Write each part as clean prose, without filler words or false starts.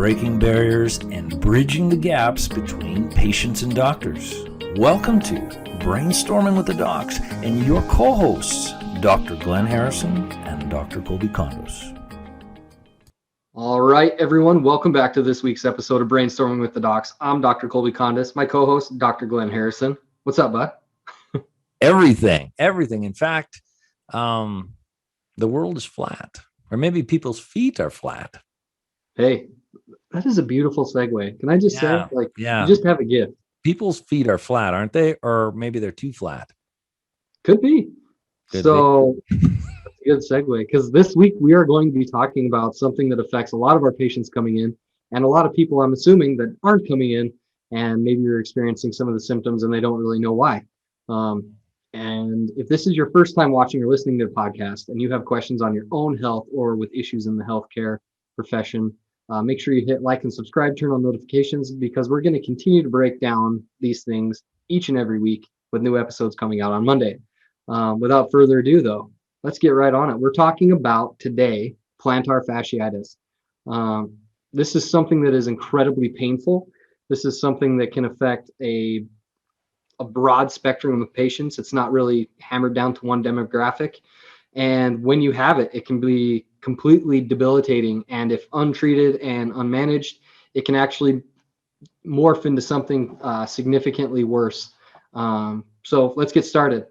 breaking barriers and bridging the gaps between patients and doctors. Welcome to Brainstorming with the Docs and your co-hosts, Dr. Glenn Harrison and Dr. Kolby Condos. All right, everyone, welcome back to this week's episode of Brainstorming with the Docs. I'm Dr. Kolby Condos, my co-host, Dr. Glenn Harrison. What's up, bud? Everything. In fact, the world is flat, or maybe people's feet are flat. Hey, that is a beautiful segue. Can I just say, you just have a gift. People's feet are flat, aren't they? Or maybe they're too flat. Could be. That's a good segue, because this week we are going to be talking about something that affects a lot of our patients coming in, and a lot of people, I'm assuming, that aren't coming in, and maybe you're experiencing some of the symptoms and they don't really know why. And if this is your first time watching or listening to the podcast and you have questions on your own health or with issues in the healthcare profession, make sure you hit like and subscribe, turn on notifications, because we're going to continue to break down these things each and every week with new episodes coming out on Monday. Without further ado, though, let's get right on it. We're talking about today plantar fasciitis. This is something that is incredibly painful. This is something that can affect a broad spectrum of patients. It's not really hammered down to one demographic. And when you have it, it can be completely debilitating. And if untreated and unmanaged, it can actually morph into something significantly worse. So let's get started.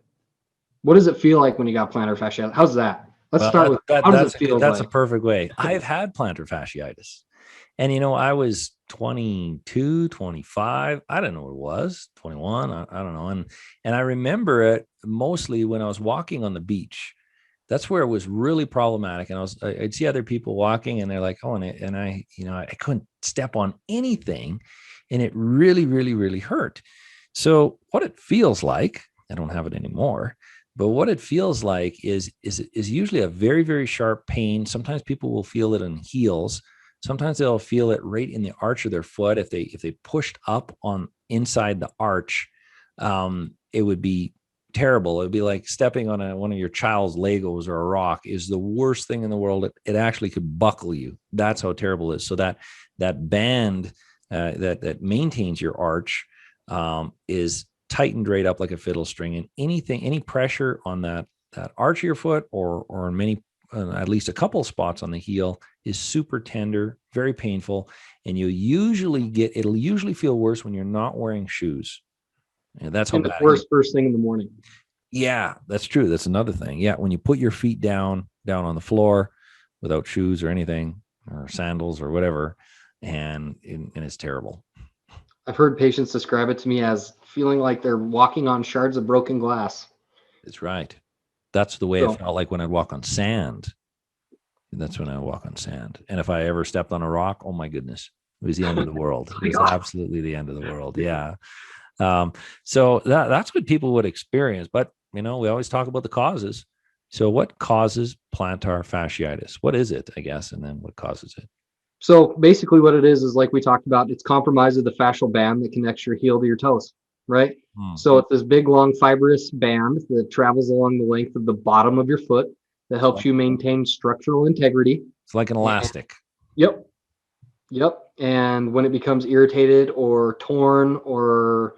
What does it feel like when you got plantar fasciitis? How's that? Let's start with how does it feel like? That's a perfect way. I've had plantar fasciitis. And, I was 22, 25. I don't know what it was, 21. I don't know. And I remember it mostly when I was walking on the beach. That's where it was really problematic. And I'd see other people walking and they're like, oh, and I couldn't step on anything. And it really, really, really hurt. So what it feels like, I don't have it anymore, but what it feels like is usually a very, very sharp pain. Sometimes people will feel it in heels. Sometimes they'll feel it right in the arch of their foot. If they pushed up on inside the arch, it would be terrible. It would be like stepping on one of your child's Legos or a rock. Is the worst thing in the world. It actually could buckle you. That's how terrible it is. So that band that maintains your arch is tightened right up like a fiddle string, and any pressure on that arch of your foot or in many at least a couple spots on the heel is super tender, very painful, and it'll usually feel worse when you're not wearing shoes. And that's how bad. First thing in the morning. Yeah, that's true. That's another thing. Yeah, when you put your feet down on the floor without shoes or anything, or sandals or whatever, and it's terrible. I've heard patients describe it to me as feeling like they're walking on shards of broken glass. That's right. That's the way it felt like when I'd walk on sand. That's when I walk on sand. And if I ever stepped on a rock, oh my goodness, it was the end of the world. It was absolutely the end of the world. Yeah. So that's what people would experience. But, we always talk about the causes. So what causes plantar fasciitis? What is it, I guess, and then what causes it? So basically what it is like we talked about, it's compromise of the fascial band that connects your heel to your toes, right? So it's this big, long, fibrous band that travels along the length of the bottom of your foot that helps you maintain structural integrity. It's like an elastic. Yep. And when it becomes irritated or torn, or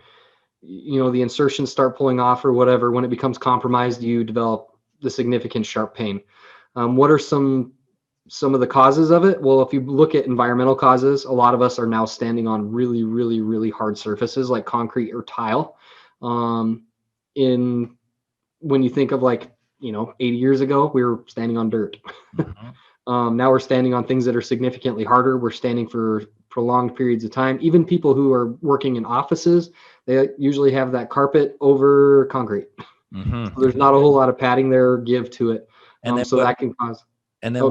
the insertions start pulling off or whatever, when it becomes compromised, you develop the significant sharp pain. What are some of the causes of it? Well, if you look at environmental causes, a lot of us are now standing on really, really, really hard surfaces like concrete or tile. When you think of 80 years ago, we were standing on dirt. Mm-hmm. Now we're standing on things that are significantly harder. We're standing for prolonged periods of time. Even people who are working in offices, they usually have that carpet over concrete. Mm-hmm. So there's not a whole lot of padding there or give to it. And that can cause. And then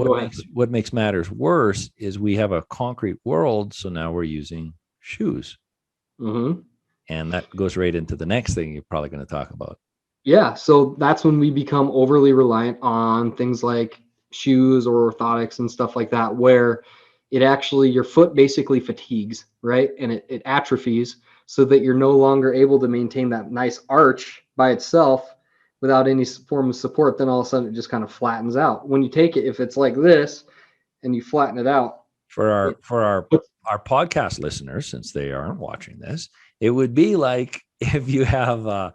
what makes matters worse is we have a concrete world. So now we're using shoes. Mm-hmm. And that goes right into the next thing you're probably going to talk about. Yeah. So that's when we become overly reliant on things like shoes or orthotics and stuff like that, where your foot basically fatigues, right? And it atrophies so that you're no longer able to maintain that nice arch by itself without any form of support. Then all of a sudden it just kind of flattens out. When you take it, if it's like this and you flatten it out, our podcast listeners, since they aren't watching this, it would be like if you have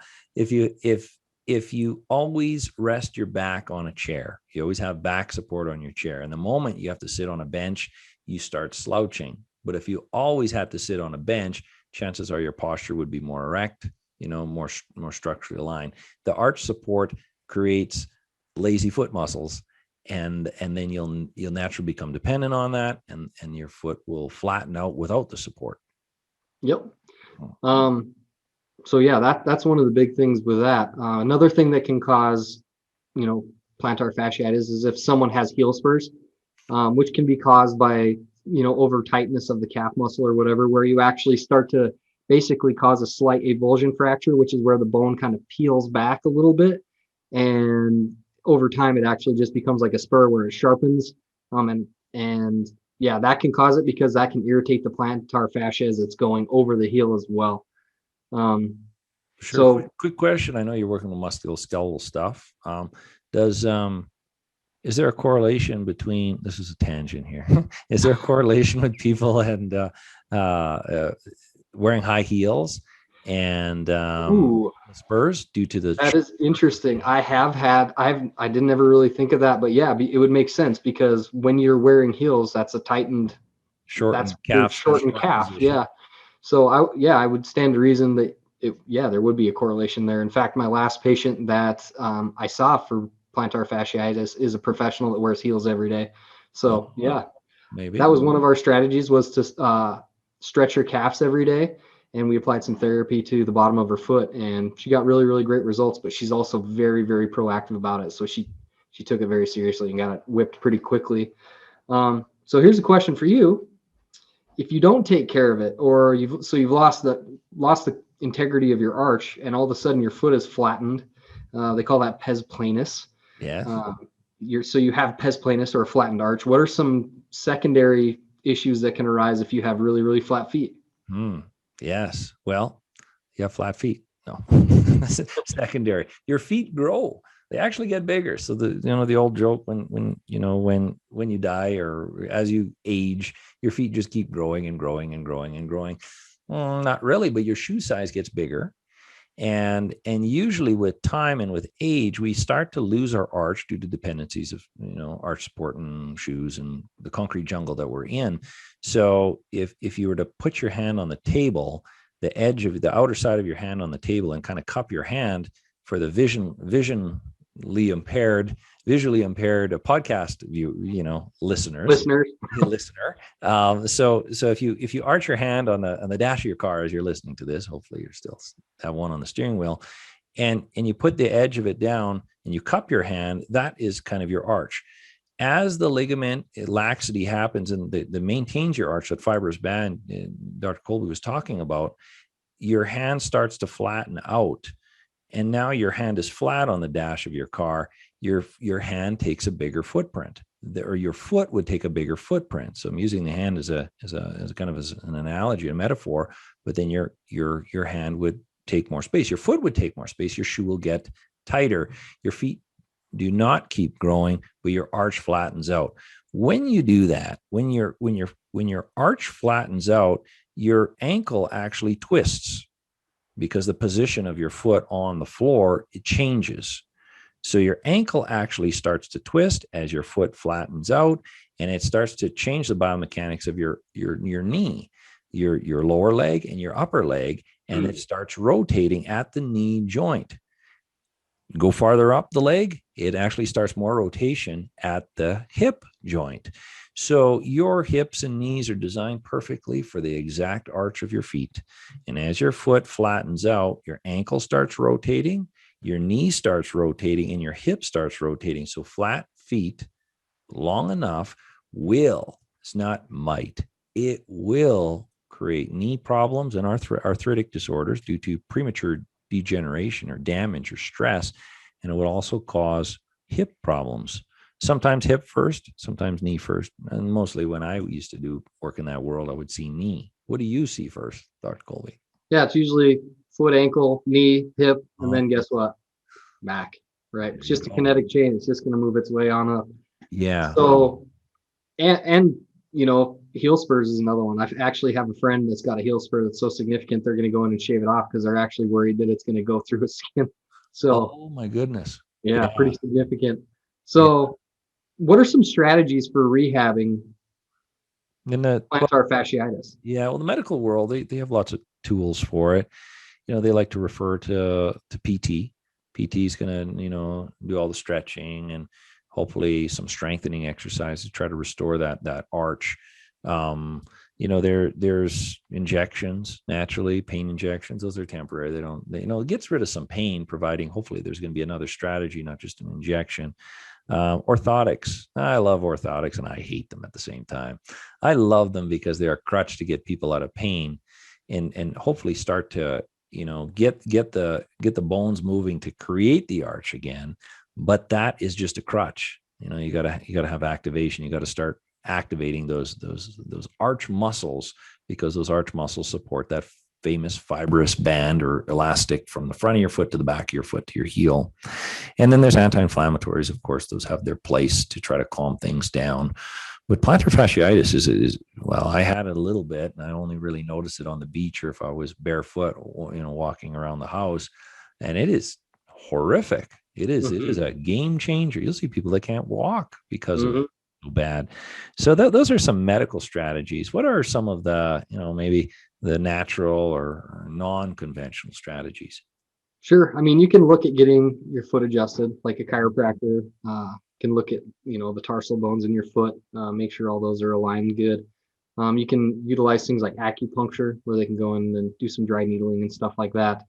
if you always rest your back on a chair, you always have back support on your chair. And the moment you have to sit on a bench, you start slouching. But if you always have to sit on a bench, chances are your posture would be more erect, more structurally aligned. The arch support creates lazy foot muscles, and then you'll naturally become dependent on that, and your foot will flatten out without the support. Yep. So yeah, that's one of the big things with that. Another thing that can cause, plantar fasciitis is if someone has heel spurs, which can be caused by, over tightness of the calf muscle or whatever, where you actually start to basically cause a slight avulsion fracture, which is where the bone kind of peels back a little bit. And over time, it actually just becomes like a spur where it sharpens. And yeah, that can cause it because that can irritate the plantar fascia as it's going over the heel as well. Sure. So quick question. I know you're working with musculoskeletal stuff. Is there a correlation between, this is a tangent here. Is there a correlation with people and wearing high heels and spurs due to the? That is interesting. I didn't ever really think of that, but yeah, it would make sense because when you're wearing heels, that's a tightened, shortened calf. Yeah. So I would stand to reason that there would be a correlation there. In fact, my last patient that I saw for plantar fasciitis is a professional that wears heels every day. So maybe that was one of our strategies, was to stretch her calves every day. And we applied some therapy to the bottom of her foot, and she got really, really great results, but she's also very, very proactive about it. So she took it very seriously and got it whipped pretty quickly. So here's a question for you. If you don't take care of it, or you've lost the integrity of your arch, and all of a sudden your foot is flattened, they call that pes planus. Yeah. You have pes planus or a flattened arch. What are some secondary issues that can arise if you have really, really flat feet? Yes. Well, you have flat feet. No. Secondary. Your feet grow. They actually get bigger. So the old joke, when you die or as you age, your feet just keep growing and growing and growing and growing. Not really, but your shoe size gets bigger. And usually with time and with age, we start to lose our arch due to dependencies of, arch support and shoes and the concrete jungle that we're in. So if you were to put your hand on the table, the edge of the outer side of your hand on the table, and kind of cup your hand for the visually impaired podcast listener. So if you arch your hand on the dash of your car as you're listening to this, hopefully you still have one on the steering wheel, and you put the edge of it down and you cup your hand, that is kind of your arch. As the ligament laxity happens and the maintains your arch, that fibrous band Dr. Kolby was talking about, your hand starts to flatten out. And now your hand is flat on the dash of your car. Your hand takes a bigger footprint, or your foot would take a bigger footprint. So I'm using the hand as an analogy, a metaphor. But then your hand would take more space. Your foot would take more space. Your shoe will get tighter. Your feet do not keep growing, but your arch flattens out. When you do that, when your arch flattens out, your ankle actually twists, because the position of your foot on the floor, it changes. So your ankle actually starts to twist as your foot flattens out, and it starts to change the biomechanics of your knee, your lower leg and your upper leg, and it starts rotating at the knee joint. Go farther up the leg, it actually starts more rotation at the hip joint. So your hips and knees are designed perfectly for the exact arch of your feet. And as your foot flattens out, your ankle starts rotating, your knee starts rotating, and your hip starts rotating. So flat feet long enough it's not might, it will create knee problems and arthritic disorders due to premature degeneration or damage or stress. And it would also cause hip problems. Sometimes hip first, sometimes knee first. And mostly when I used to do work in that world, I would see knee. What do you see first, Dr. Kolby? Yeah, it's usually foot, ankle, knee, hip, and then guess what? Back, right? It's just a kinetic chain. It's just going to move its way on up. Yeah. So, and heel spurs is another one. I actually have a friend that's got a heel spur that's so significant they're going to go in and shave it off because they're actually worried that it's going to go through his skin. So Oh my goodness. yeah, Yeah. pretty significant. Yeah. So what are some strategies for rehabbing And well, plantar fasciitis? yeah, well, the medical world, they have lots of tools for it. They like to refer to PT. PT is going to, do all the stretching and hopefully some strengthening exercises to try to restore that arch. There's injections, naturally, pain injections. Those are temporary. It gets rid of some pain, providing hopefully there's going to be another strategy, not just an injection. Orthotics. I love orthotics and I hate them at the same time. I love them because they're a crutch to get people out of pain and hopefully start to, get the bones moving to create the arch again. But that is just a crutch. You gotta have activation. You got to start activating those arch muscles, because those arch muscles support that famous fibrous band or elastic from the front of your foot to the back of your foot to your heel. And then there's anti-inflammatories. Of course, those have their place to try to calm things down. But plantar fasciitis is well, I had it a little bit, and I only really noticed it on the beach or if I was barefoot, walking around the house. And it is horrific. It is a game changer. You'll see people that can't walk because of it. So bad. So those are some medical strategies. What are some of the, maybe the natural or non-conventional strategies? Sure. I mean, you can look at getting your foot adjusted, like a chiropractor can look at, the tarsal bones in your foot, make sure all those are aligned good. You can utilize things like acupuncture, where they can go in and do some dry needling and stuff like that.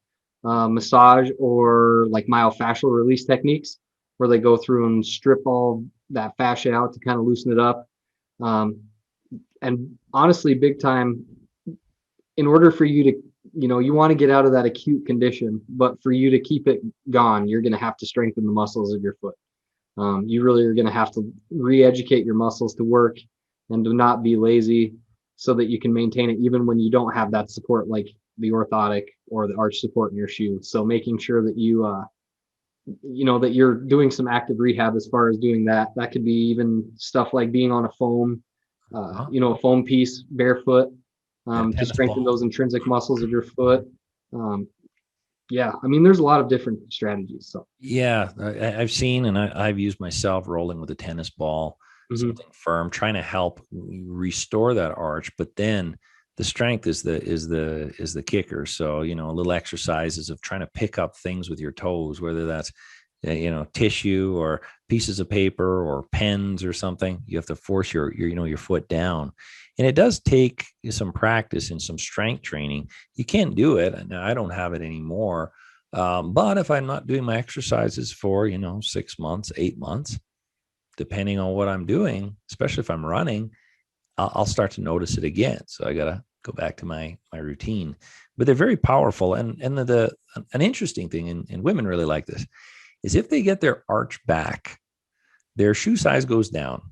Massage or like myofascial release techniques, where they go through and strip all that fascia out to kind of loosen it up. And honestly, big time, in order for you to, you want to get out of that acute condition, but for you to keep it gone, you're going to have to strengthen the muscles of your foot. You really are going to have to re-educate your muscles to work and to not be lazy, so that you can maintain it even when you don't have that support, like the orthotic or the arch support in your shoe. So making sure that that you're doing some active rehab as far as doing that. That could be even stuff like being on a foam, a foam piece barefoot, to strengthen those intrinsic muscles of your foot. Yeah, I mean, there's a lot of different strategies. So yeah, I've seen and I've used myself rolling with a tennis ball, something firm, trying to help restore that arch. But then the strength is the kicker. So, little exercises of trying to pick up things with your toes, whether that's tissue or pieces of paper or pens or something. You have to force your foot down. And it does take some practice and some strength training. You can't do it. Now, I don't have it anymore. But if I'm not doing my exercises for, 6 months, 8 months, depending on what I'm doing, especially if I'm running, I'll start to notice it again. So I got to go back to my routine. But they're very powerful. And an interesting thing, and women really like this, is if they get their arch back, their shoe size goes down.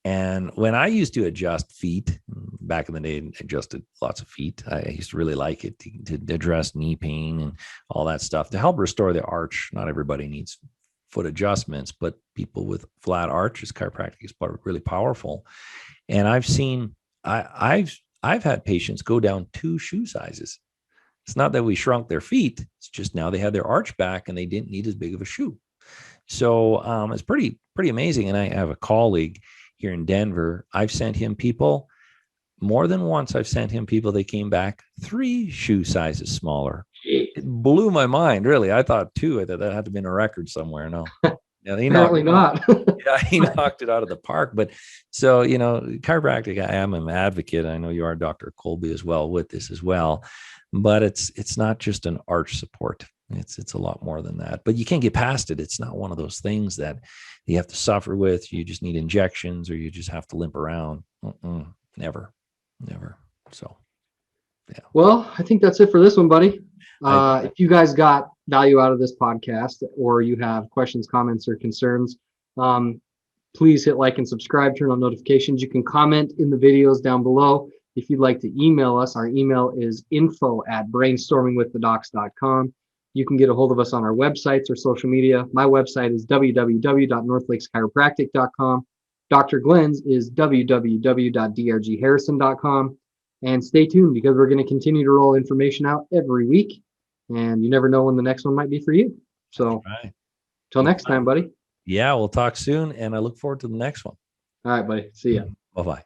And when I used to adjust feet back in the day, adjusted lots of feet, I used to really like it to address knee pain and all that stuff to help restore the arch. Not everybody needs foot adjustments, but people with flat arches, chiropractic is really powerful. And I've had patients go down 2 shoe sizes. It's not that we shrunk their feet. It's just now they had their arch back and they didn't need as big of a shoe. So it's pretty amazing. And I have a colleague here in Denver. I've sent him people more than once. I've sent him people. They came back 3 shoe sizes smaller. It blew my mind, really. I thought 2. I thought that had to be a record somewhere. No, apparently not. Yeah, he knocked it out of the park. But so, chiropractic, I am an advocate. I know you are, Dr. Kolby, as well, with this as well. But it's not just an arch support. It's a lot more than that. But you can't get past it. It's not one of those things that you have to suffer with. You just need injections or you just have to limp around. Never. So, yeah. Well, I think that's it for this one, buddy. If you guys got value out of this podcast, or you have questions, comments, or concerns, please hit like and subscribe, turn on notifications. You can comment in the videos down below. If you'd like to email us, our email is info@brainstormingwiththedocs.com. You can get a hold of us on our websites or social media. My website is www.northlakescheropractic.com. Dr. Glenn's is www.drgharrison.com. And stay tuned because we're going to continue to roll information out every week. And you never know when the next one might be for you. So Right. till next time, buddy. Yeah, we'll talk soon. And I look forward to the next one. All right, buddy. See ya. Bye-bye.